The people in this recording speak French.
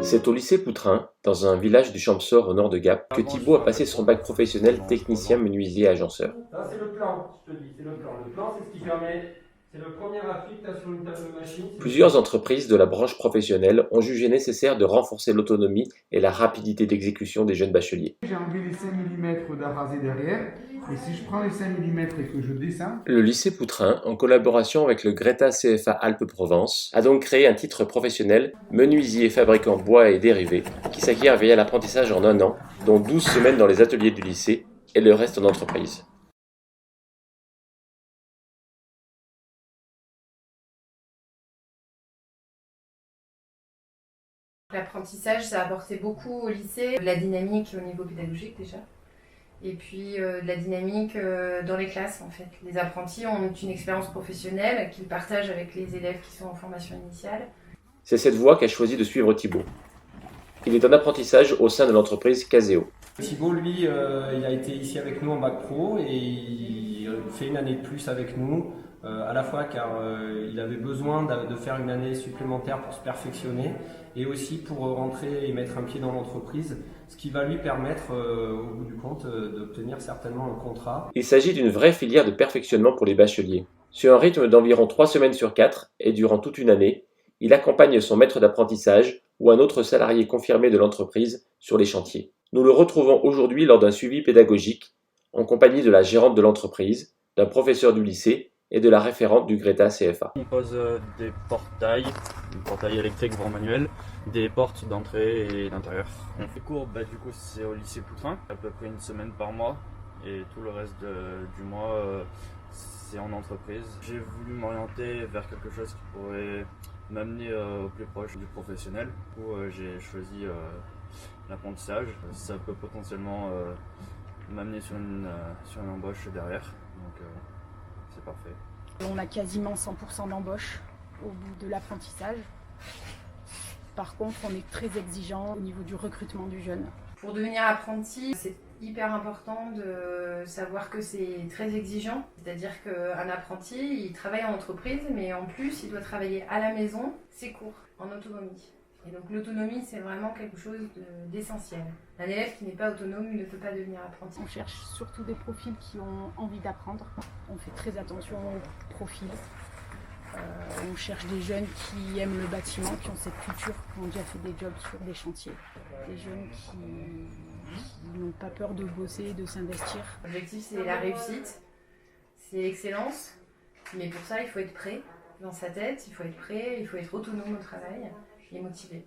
C'est au lycée Poutrin, dans un village du Champsaur au nord de Gap, que Thibaut a passé son bac professionnel technicien menuisier agenceur. Ça c'est le plan, je te dis, c'est le plan. Le plan c'est ce qui permet, c'est le premier appui que tu as sur une table de machine. Plusieurs entreprises de la branche professionnelle ont jugé nécessaire de renforcer l'autonomie et la rapidité d'exécution des jeunes bacheliers. J'ai enlevé les 5 mm d'arasé derrière, et si je prends les 5 mm et que je descends... Le lycée Poutrin, en collaboration avec le Greta CFA Alpes-Provence, a donc créé un titre professionnel, menuisier fabricant bois et dérivés, qui s'acquiert via l'apprentissage en 1 an, dont 12 semaines dans les ateliers du lycée et le reste en entreprise. L'apprentissage, ça a apporté beaucoup au lycée, de la dynamique au niveau pédagogique déjà, et puis de la dynamique dans les classes en fait. Les apprentis ont une expérience professionnelle qu'ils partagent avec les élèves qui sont en formation initiale. C'est cette voie qu'a choisi de suivre Thibaut. Il est en apprentissage au sein de l'entreprise Caseo. Thibaut, lui, il a été ici avec nous en bac pro et il fait une année de plus avec nous, à la fois car il avait besoin de faire une année supplémentaire pour se perfectionner et aussi pour rentrer et mettre un pied dans l'entreprise, ce qui va lui permettre, au bout du compte, d'obtenir certainement un contrat. Il s'agit d'une vraie filière de perfectionnement pour les bacheliers. Sur un rythme d'environ 3 semaines sur 4 et durant toute une année, il accompagne son maître d'apprentissage ou un autre salarié confirmé de l'entreprise sur les chantiers. Nous le retrouvons aujourd'hui lors d'un suivi pédagogique, en compagnie de la gérante de l'entreprise, d'un professeur du lycée et de la référente du Greta CFA. On pose des portails électriques voire manuels, des portes d'entrée et d'intérieur. On fait cours, du coup c'est au lycée Poutrin, à peu près 1 semaine par mois, et tout le reste du mois c'est en entreprise. J'ai voulu m'orienter vers quelque chose qui pourrait m'amener au plus proche du professionnel. Du coup j'ai choisi l'apprentissage. Ça peut potentiellement m'amener sur une embauche derrière, donc c'est parfait. On a quasiment 100% d'embauche au bout de l'apprentissage. Par contre, on est très exigeant au niveau du recrutement du jeune. Pour devenir apprenti, c'est hyper important de savoir que c'est très exigeant. C'est-à-dire qu'un apprenti, il travaille en entreprise, mais en plus, il doit travailler à la maison, ses cours, en autonomie. Et donc l'autonomie, c'est vraiment quelque chose d'essentiel. Un élève qui n'est pas autonome ne peut pas devenir apprenti. On cherche surtout des profils qui ont envie d'apprendre. On fait très attention aux profils. On cherche des jeunes qui aiment le bâtiment, qui ont cette culture, qui ont déjà fait des jobs sur des chantiers. Des jeunes qui n'ont pas peur de bosser, de s'investir. L'objectif, c'est la réussite, c'est l'excellence. Mais pour ça, il faut être prêt dans sa tête, il faut être prêt, il faut être autonome au travail et motivé.